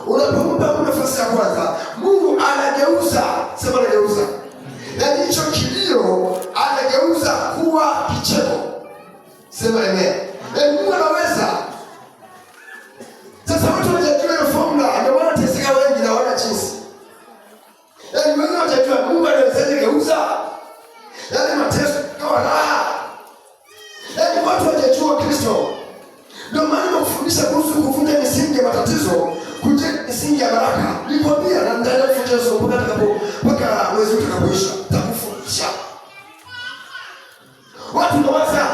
Unapompa Mungu nafasi ya kwanza, Mungu anageuza, sema anageuza. Yaani hicho kilio anageuza kuwa kicheko. Sema amen. Mungu anaweza. Sasa watu wanajua hiyo formula, ndio wanateseka wengi na wana jinsi. Yaani wengi wanajua Mungu anaweza geuza. Yaani mateso kwa raha. Yaani watu wanajua Kristo. Ndio maana nakufundisha kuhusu kuvunja misingi ya matatizo, kujenga misingi ya baraka. Nilikwambia na nitaenda kufundisha somo mpaka mwezi utakapoisha. Nitakufundisha. Watu wanawaza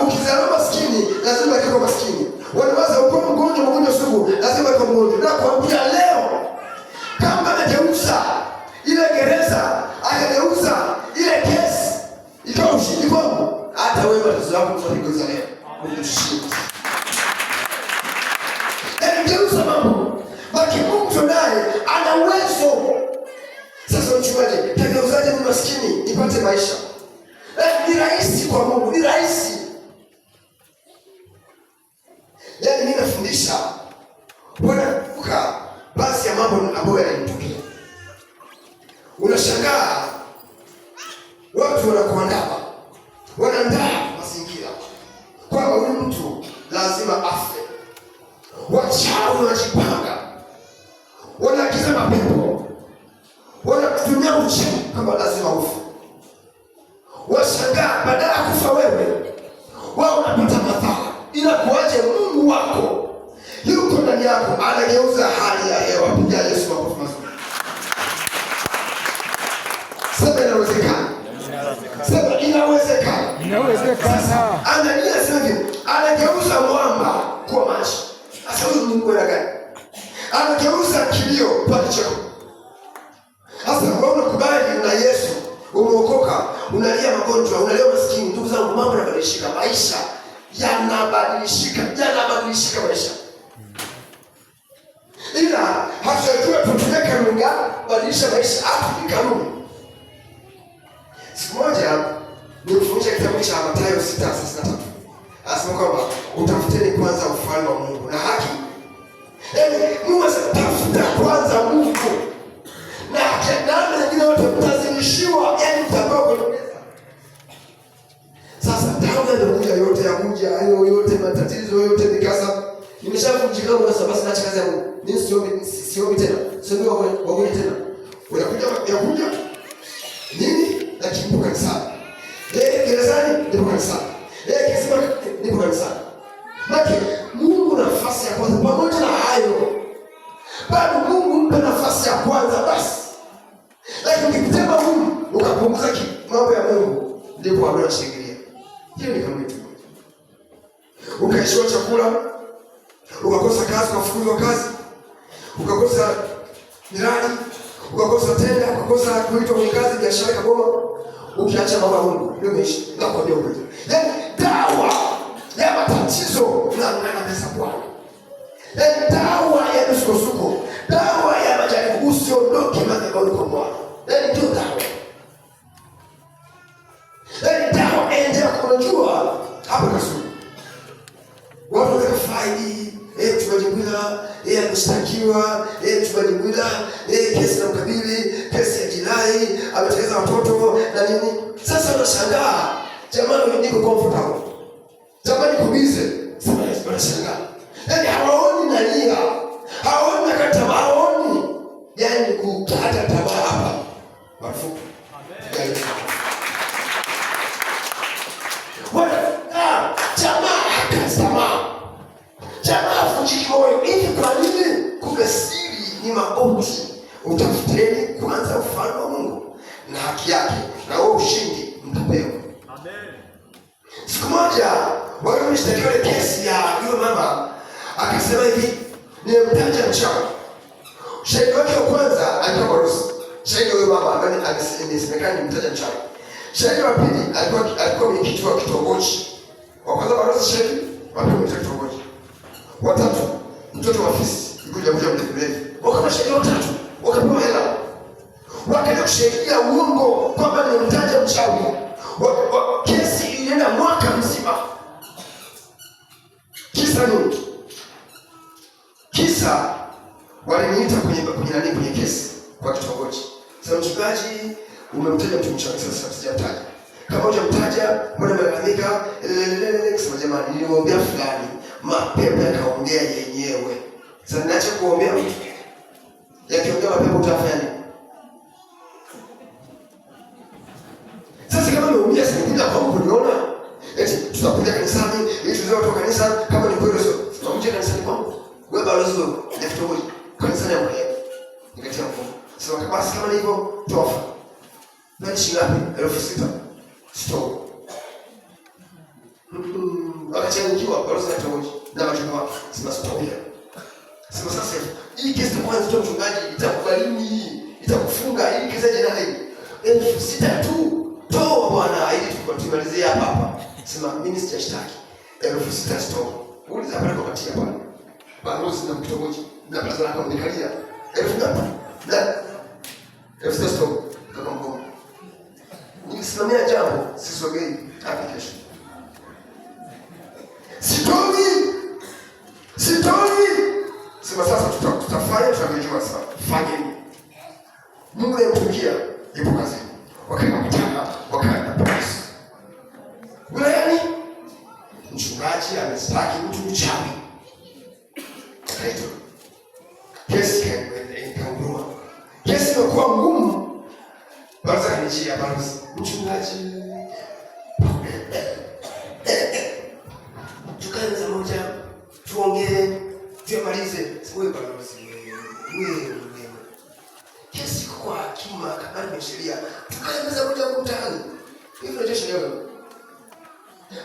ukizaliwa maskini lazima ikae maskini. Wanawaza uko mgonjwa sugu lazima ikae mgonjwa. Na kuambia leo kama anageuza ile gereza, anageuza ile kesi ikawa ushindi kwangu, hata wewe matatizo yako utageuza leo. Ushindi. Geuza mambo. Baki Mungu tunaye ana uwezo. Sasa mchungaji, tageuzaje mimi maskini nipate maisha? Ni rahisi kwa Mungu, ni rahisi. Yaani mimi nafundisha kuka basi ya mambo ambayo yanatokea. Unashangaa watu wanakuandama. Wanaandaa mazingira kwamba huyu mtu lazima afe. Wachawi wanajipanga, wanaagiza mapepo, wanakutumia uchawi kama lazima ufe. Washangaa badala ya kufa wewe, wao wanapata madhara. Inakuaje Mungu wako yuko ndani yako, anageuza hali ya hewa. Piga Yesu makofi mazuri. Sema inawezekana. Sema inawezekana. Inawezekana. Anania sema anageuza mwamba kuwa maji. Sasa huyu ni Mungu gani? Anageuza kilio kwa kicheko. Sasa wewe unakubali na Yesu, umeokoka, unalia magonjwa, unalia maskini. Ndugu zangu, mambo yanabadilika, maisha yanabadilika maisha. Ila hatujua tutumie kanuni gani kubadilisha maisha hapo ni kanuni. Siku moja nilifundisha kitabu cha Mathayo 6:33. Asema kwamba utafuteni kwanza ufalme wa Mungu na haki. Mungu anatafuta kwanza Mungu. Na haki na wengine wote mtazidishiwa, yaani mtaongezeka. Sasa tangu ndio hayo yote matatizo yote mikasa nimeshavunjika kwa sababu sina kazi ya Mungu. Mimi siomi tena. Siomi wagoje tena. Unakuja nini? Lakini nipo kanisani. Gerezani nipo kanisani. Kisema nipo kanisani. Baki Mungu nafasi ya kwanza. Pamoja na hayo, bado Mungu mpe nafasi ya kwanza basi. Lakini ukitema Mungu ukapunguza mambo ya Mungu, ndipo ambayo anashikilia. Hiyo ni kama hiyo. Ukaishiwa chakula, ukakosa kazi, ukafukuzwa kazi, ukakosa miradi, ukakosa tenda, ukakosa kuitwa kwenye kazi, biashara ikagoma, ukiacha mambo ya Mungu, ndio umeishi. Na kuambia ukweli. Yaani dawa ya matatizo na pesa Bwana. Yaani dawa ya misukosuko, dawa ya majaribu, usiondoke madhabahuni kwa Bwana. Yaani ndio dawa. Yaani dawa endelea kunajua hapo kasuri. Watu wakafaidi, tumejibwila, ameshtakiwa, tumejibwila, kesi na mkabili, kesi ya jinai, ameteleza watoto na nini. Sasa unashangaa, jamani niko comfortable. Jamani kubize, sema Yesu unashangaa. Yaani hawaoni nalia, hawaoni nakata, hawaoni. Yaani kukata tamaa hapa. Marufuku. Amen. Jamaa funjiki moyo. Hivi kwa nini? Kumbe siri ni maombi. Utafuteni kwanza ufalme wa Mungu na haki yake, na wewe ushindi mtapewa. Amen. Siku moja wale mshtakiwa ile kesi ya yule mama akasema hivi, nimemtaja mchawi. Shahidi wake wa kwanza alikuwa Borusi. Shahidi huyo mama ambaye alisemekana ni mtaja mchawi. Shahidi wa pili alikuwa mwenyekiti wa kitongoji. Wa kwanza Borusi shahidi, wa pili mwenyekiti wa kitongoji. Watatu mtoto wa afisi yukuja mlevi. Wakama shahidi watatu wakapewa hela. Wakaenda kushahidia uongo kwamba ni mtaja mchawi. Kesi ilienda mwaka mzima. Kisa nini? Kisa waliniita kwenye kesi kwa kitongoji. Sasa mchungaji, umemtaja mtumishi wako, sasa sijamtaja. Kama hujamtaja, mbona umelalamika? Sema jamani, nilimwombea fulani, mapepo yakaongea yenyewe. Sasa naacha kuombea mtu. Yakiongea mapepo utafanya nini? Sasa kama umeumia sana bila kwa kuniona, eti tutakuja kanisani, ili tuweze kutoka kanisa kama ni kweli sio. Tunamje kanisani kwangu. Wewe balozi ya kitongoji. Kanisani yangu leo. Nikatia mfumo. Sasa kama ni hivyo, tofa. Nani shingapi? 6,000. Stop. Akachangiwa balozi ya kitongoji na watu wake. Sema stop here. Sema sasa hii kesi kwa kwanza mchungaji itakubalini, itakufunga hii kesi ya jinai. 6,000 tu. Toa bwana ili tukamalizie hapa. Sema mimi sijashtaki. 6,000 stop. Uliza pale kwa katia pale. Balozi na kitongoji na baraza lako nikalia. 1,000 na 1,000 stop kama mgomo. Nikisimamia jambo sisogei hadi kesho. Sitoi. Sema sasa tutafanya tunajua sasa. Fanyeni. Mungu anatukia yupo kazi. Wakaenda polisi. Wilayani mchungaji amestaki mtu mchawi. Kaito. Kesi ikaamua. Kesi imekuwa ngumu. Baraza kanijia balozi. Mchungaji. Tukae meza moja. Tuongee. Tumalize. Wewe balozi. Wewe. Kesi kwa hakima kama ni sheria. Tukae meza moja mtaani. Hivi ndio sheria wewe.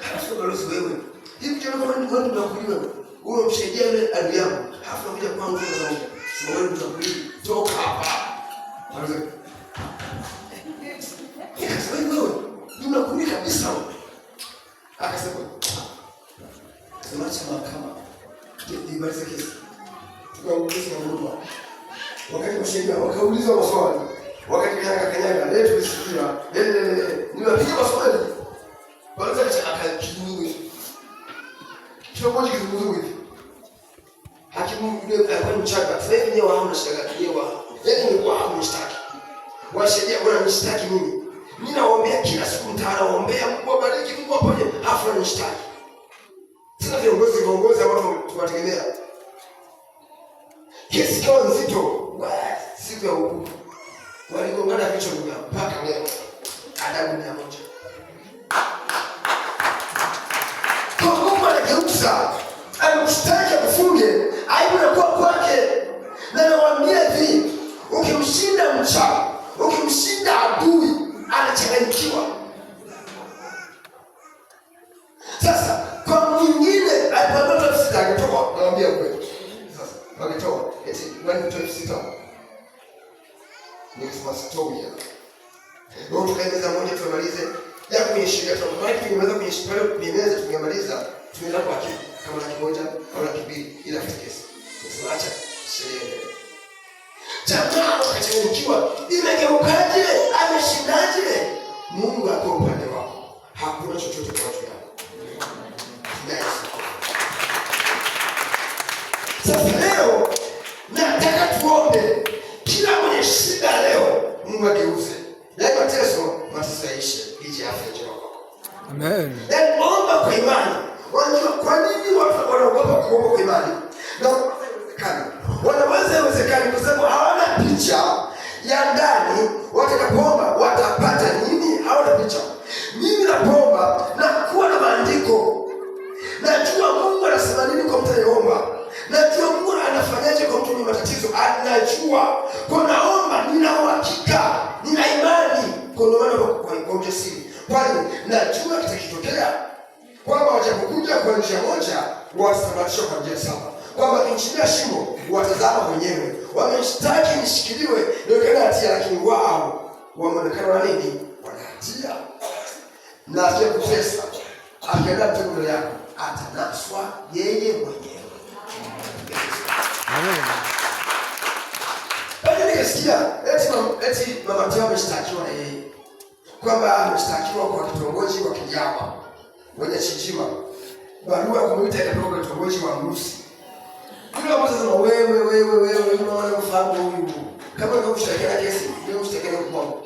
Halafu balozi wewe. Hivi tena kama ni wewe unakuliwa. Wewe msaidia yule adui yako. Halafu unakuja kwangu na wewe. Sio wewe unakuliwa. Toka hapa. Balozi. Nikasema wewe unakuliwa kabisa. Akasema sema kama nimalize kesi. Tukauliza huruma. Wakati mshendia wakauliza maswali. Wakati kanyaga leo tulisikia. Niwapiga maswali. Balozi akakizungumza. Kitongoji kizungumza. Hakimu yule alikuwa mchanga. Sasa hivi wao wanashtaka kiwa. Ni wao mshtaki. Washeria bwana mshtaki mimi. Mimi naombea kila siku nitaombea Mungu abariki, Mungu aponye, afu anishtaki. Sasa viongozi ambao tunategemea. Kesi kwa nzito. Siku ya hukumu. Waligongana vichwa mpaka leo. Adabu 100. Kwa Mungu anageuza. Anamshtaki kufunge. Aibu na kwa kwake. Na nawaambia hivi, ukimshinda mchawi, ukimshinda adui, anachanganyikiwa. Sasa kwa mwingine alipata sita akitoka, naambia kweli. Sasa wakitoa eti wani mtu sita. Ni kwa story ya. Ndio tukaanza moja tumalize ya kwenye sheria tunamaliza tumeweza kwenye sheria tumeweza tungemaliza tunaenda kwa kitu kama laki moja au laki mbili ila kesi. Sasa acha sheria. Jamaa wakachanganyikiwa, imegeukaje? Ameshindaje? Mungu ako upande wako. Hakuna chochote kwa watu yako. Sasa leo nataka tuombe kila mwenye shida leo Mungu ageuze. Yaani mateso yaishe, ije afya njema kwako. Amen. Yaani omba kwa imani. Wanajua kwa nini watu wanaogopa kuomba kwa imani? Na wanawezekana kwa sababu hawana picha ya ndani watakapoomba watapata nini? Hawana picha. Mimi napoomba na kuwa na maandiko. Najua Mungu anasema nini kwa mtu anayeomba. Najua Mungu anafanyaje kwa mtu mwenye matatizo. Najua. Kwa naomba nina uhakika, nina imani. Kwa maana kwa ujasiri. Kwani najua kitakitokea. Kwamba wajapokuja kwa njia moja watasababisha kwa njia saba. Kwamba kinchilia shimo watazama wenyewe. Wameshtaki nishikiliwe ndio hatia, lakini wao wameonekana wa nini? Wana hatia. Na afya kutesa. Akienda mtego mbele yako atanaswa yeye mwenyewe. Amen. Bali nikasikia eti mama Teo ameshtakiwa na yeye. Kwamba ameshtakiwa kwa kitongoji wa Kijawa. Wenye Chijiwa. Barua kumuita ikatoka kitongoji wa Mrusi. Kila mtu anasema wewe wangu huyu. Kama ndio kushtakia kesi, ndio kushtakia kwa Mungu.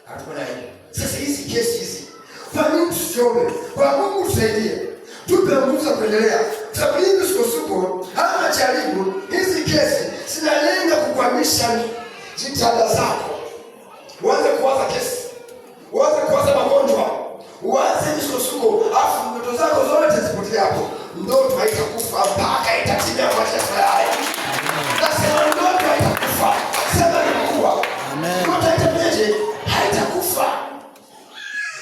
Hatuna hiyo. Sasa hizi kesi hizi. Kwa nini tusiombe? Kwa Mungu tusaidie. Tupe nguvu za kuendelea. Sababu hii misukosuko, haya majaribu, hizi kesi zinalenga kukwamisha jitihada zako. Uanze kuwaza kesi. Uanze kuwaza magonjwa. Uanze misukosuko, afu ndoto zako zote zipotea hapo. Ndoto haitakufa mpaka itatimia kwa shaka haya. Nasema ndoto haitakufa. Sema ni kuwa. Amen. Ndoto haitafanyaje? Haitakufa.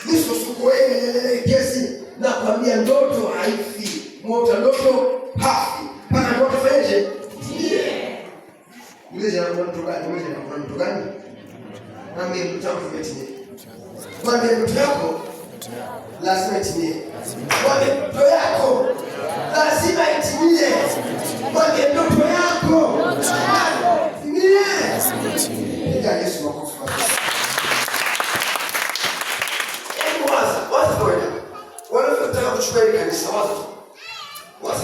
Misukosuko wewe kesi na kwambia ndoto haifi. Mwota ndoto hafi. Pana ndoto fanyaje? Ndiye. Mlezi anakuwa mtu gani? Mlezi anakuwa mtu gani? Mwambie ndoto yako imetimia. Mwambie ndoto yako lazima itimie. Mwambie ndoto yako lazima itimie. Mwambie ndoto yako itimie. Piga Yesu makofi. Hebu waza kwa wanataka kuchukua hili kanisa waza.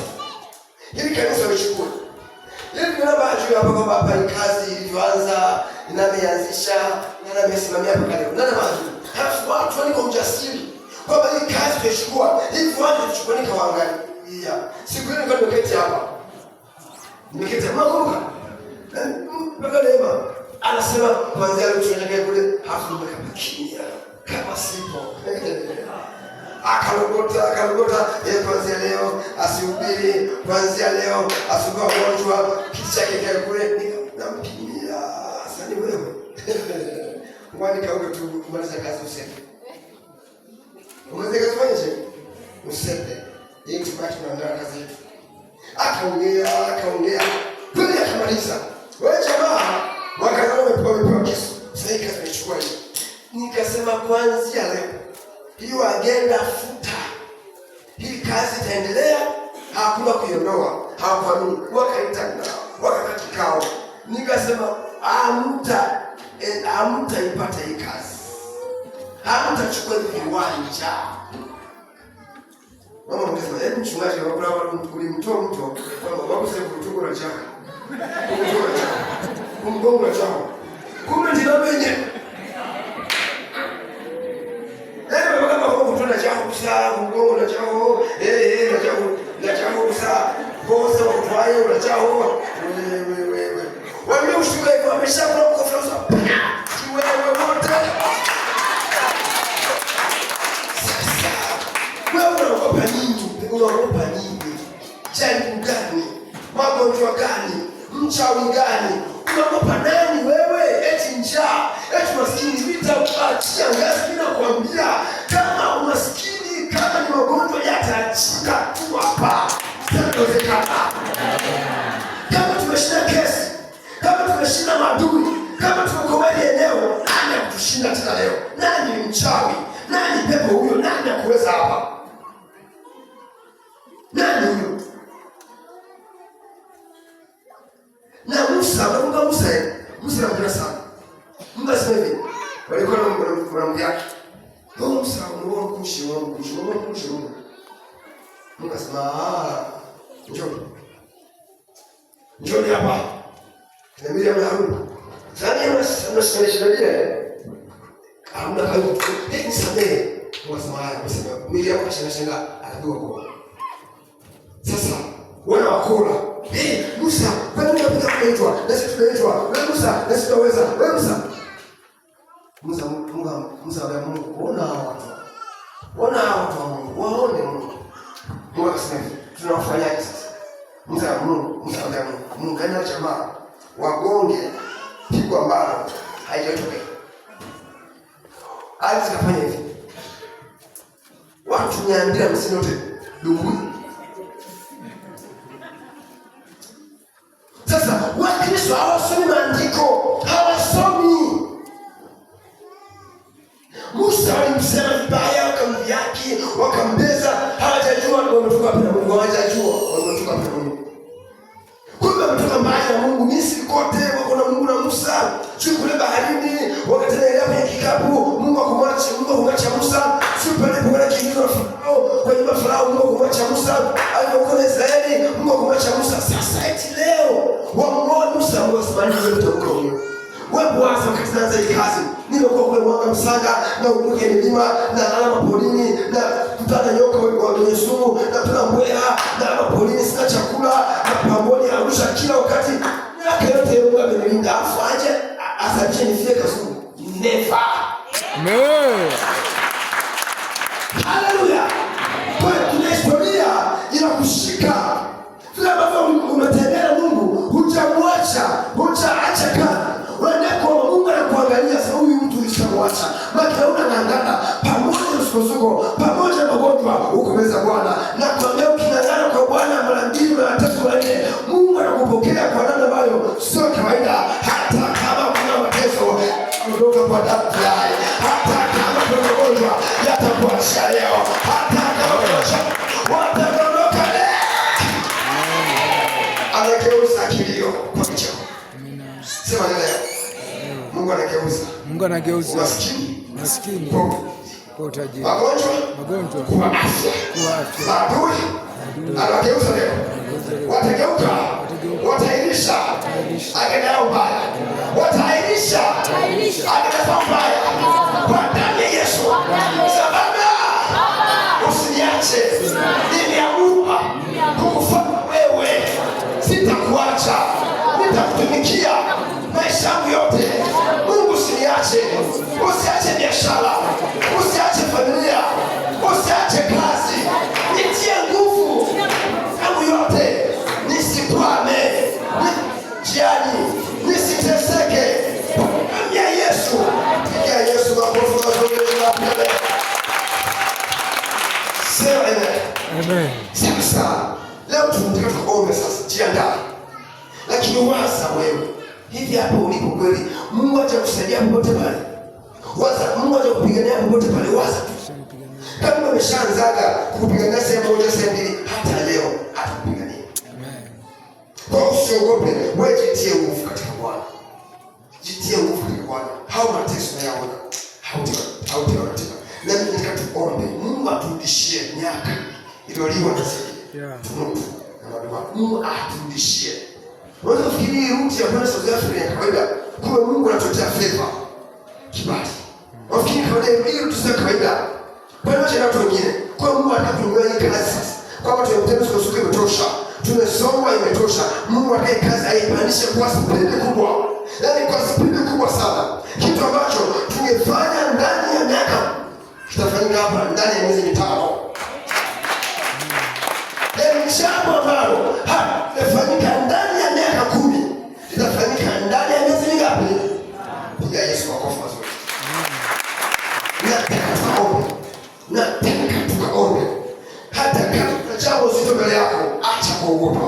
Hili kanisa wachukua. Hili tunabajua hapa kwamba hapa ni kazi ilianza, inameanzisha, na amesimamia mpaka leo. Nani majua? Halafu watu wako ujasiri. Kwamba hii kazi tuchukua, hivi watu tuchukua ni kawangalia. Siku ile ndio nimeketi hapa. Nimeketi magonga. Mpaka leo anasema kuanzia leo tunaelekea kule, halafu nimekapa kimya. Kama sipo. Akalogota kuanzia leo asihubiri, kuanzia leo asugua wagonjwa, kiti chake kile kule nampimia. Sasa ni wewe. Mwani kauka tu kumaliza kazi usepe. Umaliza kazi fanyje? Usepe. Yeye tubaki tunaandaa kazi yetu. Akaongea. Kweli akamaliza. Wewe jamaa wakaona umepewa kisu. Sasa hii kazi imechukua hii. Nikasema kuanzia leo hiyo agenda futa. Hii kazi itaendelea, hakuna kuiondoa. Hawakuamini. Wakaitana, wakakata kikao. Nikasema hamtaipata hii kazi. Hamtachukua viwanja. Mama mkasema, hebu mchungaji wakula kulimtoa mtu kwamba wako sasa kutuko na chaka. Kumgongo na chaka. Kumbe ndio wenyewe. Kusa mgongo na chao na chao kusa bosa utwaye na chao wewe wale ushuka hivyo ameshakula mkofuza wewe wote wewe unaogopa nini jaribu gani magonjwa gani mchawi gani unaogopa nani wewe eti njaa eti maskini vita upatia ngazi bila kuambia kama umaskini kama ni magonjwa yataachika tu hapa. Sasa kama tumeshinda kesi, kama tumeshinda maadui, kama tumekomali eneo, nani akutushinda tena leo? Nani ni mchawi? Nani pepo huyo? Nani akuweza hapa? Nani huyo? Na Musa anapenda sana. Mungu asema hivi, walikuwa wanamwambia yake Musa, unakushi. Mungu asema, njoo hapa. Na Miriam na Harun. Sasa mnashikilia ile. Hamna kazi. Hii samehe. Mungu asema haya, Miriam akashangaa akapigwa kwa. Sasa wana wakora. Musa, kwa nini unapita kuitwa? Nasi tunaitwa. Wewe Musa, nasi tunaweza. Wewe Musa. Musa wa Mungu, ona watu wa Mungu, waone Mungu. Mungu akasema, tunawafanyaje sasa? Musa wa Mungu, kana jamaa wagonge pigo ambalo haijatokea. Alizikafanya hivi. Watu niambia msinote dungu. Sasa Wakristo hawasomi maandiko, hawasomi. Musa alimsema vibaya, wakamdhihaki, wakambeza, hawajajua wametoka wapi na Mungu, hawajajua wametoka wapi na Mungu. Kumbe wametoka mbali na Mungu, Misri kote wako na Mungu na Musa. Sio kule baharini, wakatembea kwenye kikapu, Mungu akamwacha Musa. Sio pale kwa kiingizo kwa nyumba Farao, Mungu akamwacha Musa. Alipokuwa Israeli, Mungu akamwacha Musa. Sasa eti leo wamuone Musa mwasimani mtamka huyo. Wewe Bwana wakati naanza hii kazi, nimekuwa kule mwanga Msanga na uruke milima na alama polini na kutana nyoka wenye sumu na tuna mbweha na alama polini, sina chakula na pamboni arusha kila wakati. Miaka yote Mungu amenilinda. Afaje asabishe nifie kasumu. Never. Amen. Hallelujah. Kwa kuna historia inakushika. Vile ambavyo umetembea Mungu, hujamwacha, hujaacha kazi. Wewe kwa Mungu anakuangalia sasa, huyu mtu ulishamwacha. Maana unang'ang'ana pamoja na msukosuko, pamoja na magonjwa ukomeza Bwana. Na kuambia uking'ang'ana kwa Bwana mara 2 mara 3 mara 4, Mungu anakupokea kwa namna ambayo sio kawaida. Hata kama kuna mateso kutoka kwa damu yake, hata kama kuna magonjwa yatakuacha leo, hata kama wataondoka leo. Anageuza kilio kwa kicheko. Sema leo. Mungu anageuza maskini kwa utajiri, magonjwa kwa afya. Maadui anageuza leo. Watageuka, watairisha agenda yao mbaya, watairisha agenda zao mbaya kwa damu ya Yesu. Baba, usiniache, nimeamua kukufuata wewe, sitakuacha, nitakutumikia maisha yangu yote. Mungu usiniache, usiache biashara, usiache familia, usiache kazi. Nitie nguvu yangu yote, nisikwame njiani, nisiteseke. Amia Yesu, pigia Yesu makofi mazuri na pele. Sema amen. Sasa leo tunataka tuombe sasa, jiandae. Lakini waza wewe, hivi hapo ulipo kweli Mungu atakusaidia popote pale? Waza Mungu atakupigania popote pale, waza tu. Kama umeshaanzaga kupigania sehemu moja sehemu mbili, hata leo atakupigania. Amen. Kwa usiogope, wewe jitie nguvu katika Bwana. Jitie nguvu katika Bwana. Hao mateso yaona, hautaona tena. Na mimi nataka tuombe, Mungu aturudishie miaka iliyoliwa na sisi. Tunufu na madoa. Mungu aturudishie. Unaweza kufikiri ruti ya kwenda South Africa ya kawaida, kwa Mungu anatuletea favor, kibali. Unafikiri kawaida hiyo tuseme kawaida. Kwa nini watu wengine? Kwa Mungu atakununulia hii kazi. Kwa watu wote tusiku imetosha. Tumesoma imetosha. Mungu akae kazi aipandishe kwa spidi kubwa. Yaani kwa spidi kubwa sana. Kitu ambacho tungefanya ndani ya miaka kitafanyika hapa ndani ya miezi 5. Yaani jambo ambalo hafanyika ndani ya miaka 10 litafanyika ndani ya miezi mingapi? Piga Yesu makofi mazuri. Nataka tukaombe. Hata kama kuna jambo zito mbele yako, acha kuogopa.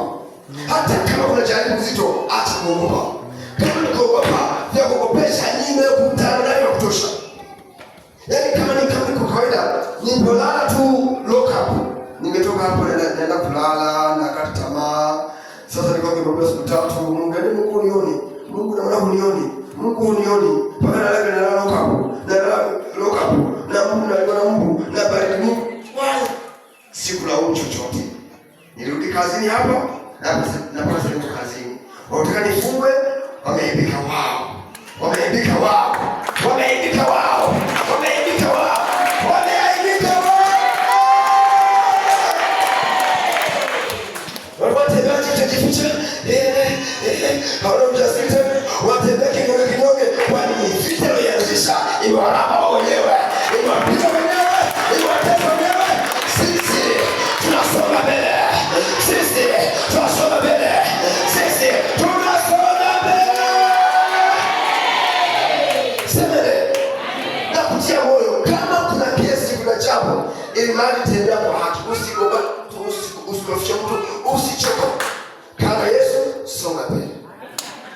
Hata kama kuna jaribu zito, acha kuogopa. Kama ni kuogopa, vya kuogopesha nyime kutana nayo kutosha. Yaani kama kwa kawaida, nipolala tu lock up. Nimetoka hapo naenda kulala na kata tamaa. Sasa niko kwa Biblia siku 3, Mungu ndiye Mungu unioni. Mungu na mwanangu unioni. Mungu unioni. Paka na lock up. Na Mungu na Mungu na bariki Mungu. Sikulaumu chochote. Nirudi kazini hapa na pasa niko kazini. Wanataka nifungwe, wameibika wao. Wameibika wao. Wameibika wao. Wameibika wao. Wameibika wao. Watembea jifiche. Hawana ujasiri tena. Watembea kinyonge. Kwani vita ilianzisha. Iwaraba wao wenyewe. Iwapita wenyewe. Iwatesa wenyewe. Sisi tunasonga mbele. Sisi tunasonga mbele. Sisi tunasonga mbele. Semele. Na kutia moyo. Kama kuna kesi, kuna jambo, ili mali tembea kwa haki. Usikofisha mtu. Usichoka. Kama Yesu, songa mbele.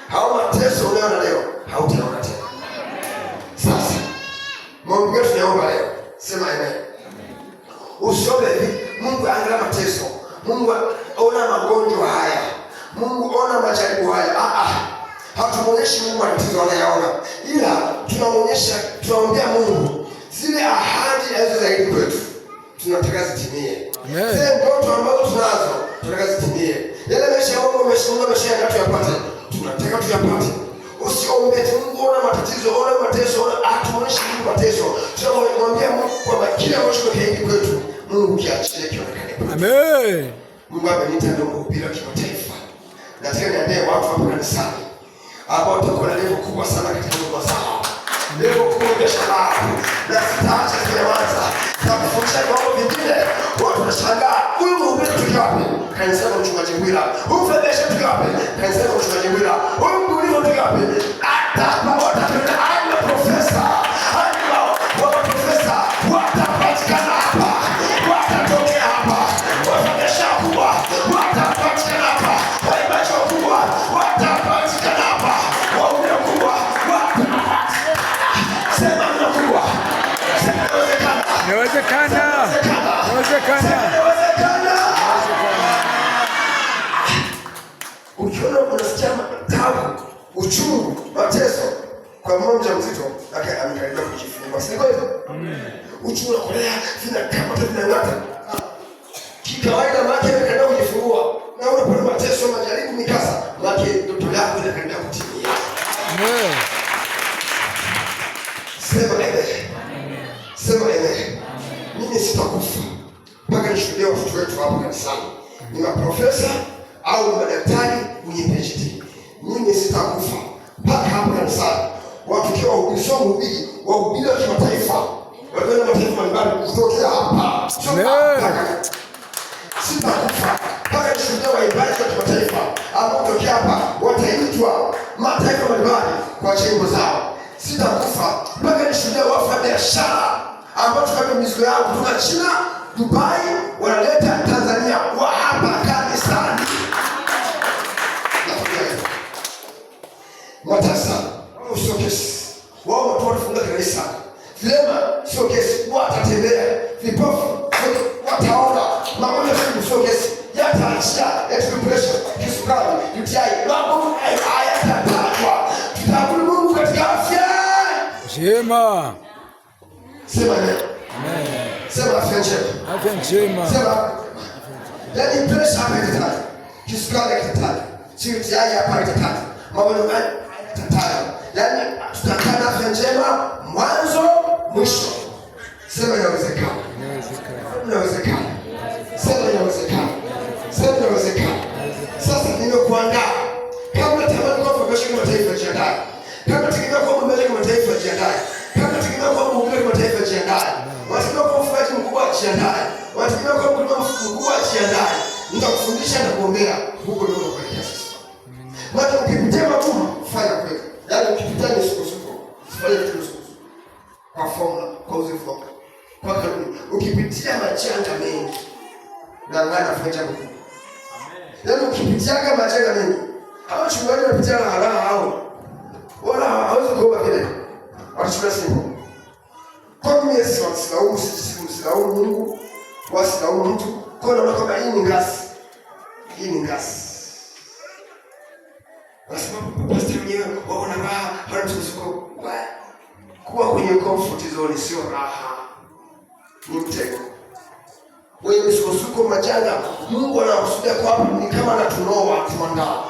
Hao mateso unayoona leo, hautaona tena. Sasa, Mungu yetu tunaomba leo. Sema amen. Usiombe hivi, Mungu angalia mateso. Mungu ona magonjwa haya. Mungu ona majaribu haya. Hatumuonyeshi Mungu matatizo anayaona. Ila tunaombea Mungu zile ahadi alizoahidi kwetu. Tunataka zitimie. Zile ndoto ambazo tunazo, tunataka zitimie. Yale maisha ya Mungu maisha yetu yapate. tunataka tuyapate. Usiombe tu Mungu ona matatizo, ona mateso, atuoneshe Mungu mateso. Tunamwambia Mungu kwamba kile ambacho kimehitaji kwetu, Mungu kiachilie kionekane. Amen. Mungu ameniita ndio mhubiri wa kimataifa. Nataka niandae watu hapa kanisani ambao watakuwa na level kubwa sana katika Mungu zao. Level kubwa ya biashara. Na sitaacha kuanza. Na kufundisha mambo mengine. Watu wanashangaa, huyu mhubiri kutoka wapi? Kanisa la mchungaji Bwira. Huyu mfadhili kutoka wapi? Kanisa la mchungaji Bwira. Huyu mhubiri kutoka wapi? Hata kama watakwenda ana profesa. Ana wa profesa watapatikana hapa. Watatokea hapa. Wafanyabiashara kubwa watapatikana hapa. Waibaji kubwa watapatikana hapa. Waume kubwa watapatikana. Sema mnakuwa. Sema inawezekana. Inawezekana. Inawezekana. Ukiona unasikia tabu, uchungu, mateso kwa mama mjamzito amekaribia kujifungua. Si hivyo? Uchungu na kulea vinakama vinang'ata. Kikawaida mke anakaribia kujifungua na unapata mateso, majaribu, mikasa, mke ndoto yako inakaribia kutimia. Amen. Sema amen. Sema amen. Mimi sitakufa mpaka nishuhudie watoto wetu hapa kanisani. Ni maprofesa au madaktari wenye PhD. Mimi sitakufa mpaka hapa kanisani. Watu kiwa wahubiri wa kimataifa. Wanaenda mataifa mbalimbali kutokea hapa. Sitakufa mpaka nishuhudie waimbaji wa kimataifa ambao kutokea hapa wataitwa mataifa mbalimbali kwa nyimbo zao. Sitakufa mpaka nishuhudie wafanyabiashara ambao tukabeba mizigo yao kutoka China, Dubai, wanaleta Tanzania wa hapa kanisani. Matasa, sio kesi. Wao watu wanafunga kanisa. Vilema sio kesi, watatembea. Vipofu wataona. Magonjwa sio kesi. Yataachia depression, kisukari, UTI, mambo hayatatajwa. Tutaabudu Mungu katika afya. Njema. Sema amen. Amen. Sema afya njema. Afya njema. Sema. Yaani pressure hapa itatata. Kisukari itatata. UTI hapa itatata. Magonjwa haya itatata. Yaani tutakana afya njema mwanzo mwisho. Sema inawezekana. Inawezekana. Sema inawezekana. Sema inawezekana. Sasa nimekuandaa. Kama unatamani kuwa mfanyakazi wa mataifa jiandae. Kama unategemea kuwa mhubiri wa mataifa jiandae. Kama unategemea kuwa mhubiri wa mataifa jiandae. Unategemea kuwa mfugaji mkubwa jiandae. Unategemea kuwa mkulima mkubwa jiandae. Nitakufundisha na kuombea huko ndio unakuelekea sasa. Maana ukipitia magumu fanya kweli. Yaani ukipitia misukosuko, usifanye vitu misukosuko. Kwa formula, kwa uzoefu wako. Kwa kanuni, ukipitia majanga mengi na ngana fanya jambo kubwa. Yaani ukipitiaga majanga mengi, hawa chungaji wanapitia na haraka hao. Wala hawezi kuomba vile. Watachukua simu. Kwa mimi Yesu wasilaumu Mungu, wasilaumu mtu. Kwa naona kama hii ni ngazi. Hii ni ngazi. Wasababu pastor mwenyewe waona raha, hana msukosuko. Kuwa kwenye comfort zone sio raha. Ni mtego. Wewe msukosuko majanga, Mungu anakusudia kwa hapo ni kama anatunoa tuandaa.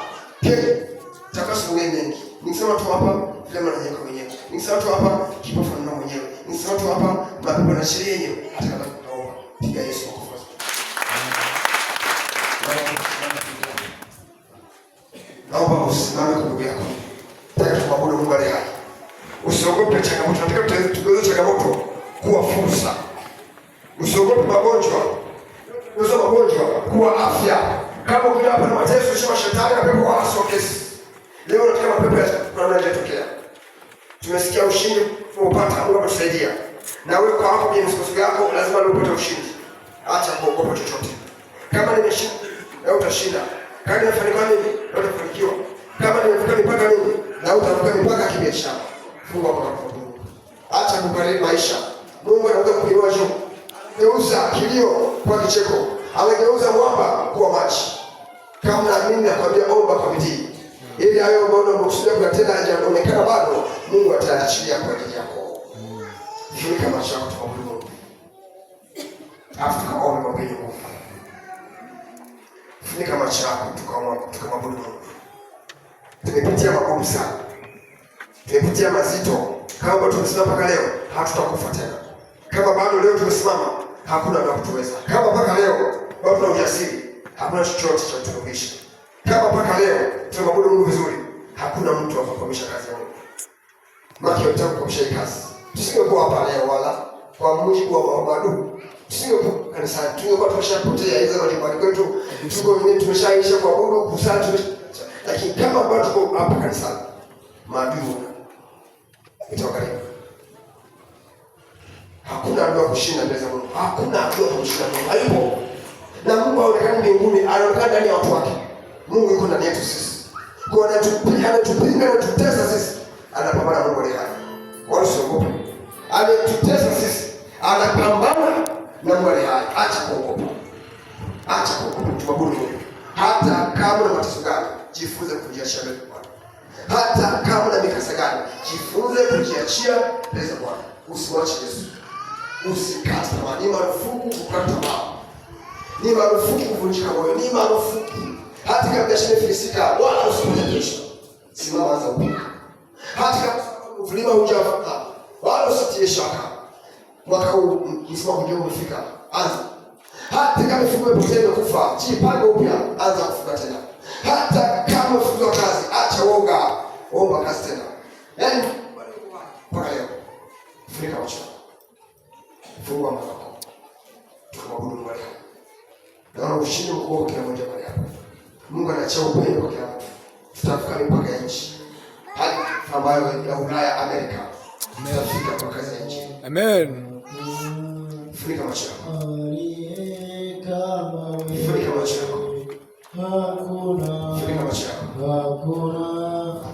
Takaso mengi. Nikisema tu hapa vile mnanyeka mwenyewe. Nikisema tu hapa kipofu na mwenyewe. Nikisema tu hapa mapepo na sheria yenyewe hata kama tunaomba. Piga Yesu kwa kufa. Naomba usimame kwa ndugu yako. Nataka tumwabudu Mungu aliye hai. Usiogope changamoto. Nataka tugeuze changamoto kuwa fursa. Usiogope magonjwa. Usiogope magonjwa kuwa afya. Kama ukija hapa na mateso sio shetani na pepo wala sio kesi. Leo nataka mapepo yanayotokea. Tumesikia ushindi upata, Mungu atusaidia. Na wewe kwa hapo kwenye msukosuko yako lazima upate ushindi. Acha kuogopa chochote. Kama nimeshinda, leo utashinda. Kama nimefanikiwa mimi, leo utafanikiwa. Kama nimevuka mipaka mimi, leo utavuka mipaka kibiashara. Mungu akubariki. Acha kukariri maisha. Mungu anaweza kuinua juu. Geuza kilio kwa kicheko. Amegeuza mwamba kuwa maji. Kama naamini nakwambia omba kwa bidii. Ili hayo ambayo unakusudia kuyatenda hayajaonekana bado, Mungu ataachilia kwa ajili yako. Funika macho yako kwa Mungu. Afu tukaombe kwa Mungu. Funika macho yako tukamwabudu Mungu. tumepitia magumu sana, tumepitia mazito. Kama bado tumesimama mpaka leo, hatutakufa tena. Kama bado leo tumesimama, hakuna la kutuweza. Kama mpaka leo bado tuna ujasiri, hakuna chochote cha kuturugisha. Kama mpaka leo tunamwabudu Mungu vizuri, hakuna mtu atakwamisha kazi ya Mungu. Maki unataka kukomesha hii kazi. Tusingekuwa hapa leo wala kwa mujibu wa maadui. Tusingekuwa kanisani, tungekuwa tumeshapotea hizo majumbani kwetu. Tuko wenyewe tumeshaisha kuabudu, kusali. Lakini kama bado tuko hapa kanisani, maadui itawakaribia. Hakuna adui kushinda mbele za Mungu. Hakuna adui kushinda Mungu. Hayupo. Na Mungu haonekani mbinguni, anaonekana ndani ya watu wake. Mungu yuko ndani yetu sisi. Kwa anatupinga na tutesa sisi. Anapambana na Mungu leo. Wala usiogope. Anatutesa sisi. Anapambana na Mungu leo. Acha kuogopa. Acha kuogopa. Tuabudu Mungu. Hata kama una mateso gani, jifunze kujiachia mbele za Bwana. Hata kama una mikasa gani, jifunze kujiachia mbele za Bwana. Usiwache Yesu. Usikate tamaa. Ni marufuku kukata tamaa. Ni marufuku kuvunjika moyo. Ni marufuku. Hata kama biashara ifilisika, wala usione kesho. Simama, anza upya. Hata kama mvulima hujavuka, wala usitie shaka. Mwaka huu msimamo ndio umefika. Anza. Hata kama mifugo ipotea imekufa, jipange upya, anza kufuga tena. Hata kama ufukuzwa kazi, acha woga, omba kazi tena. Yaani mpaka leo. Funika macho. Fungua moyo wako. Tukamwabudu Mungu leo. Naona ushindi mkubwa kwa kila mmoja hapa. Mungu anachia upendo kwa kila mtu. Tutafika mipaka ya nchi. Hadi ambayo ya Ulaya, Amerika. Tutafika kwa kazi ya nchi. Amen. Funika macho yako. Funika macho yako. Funika macho yako.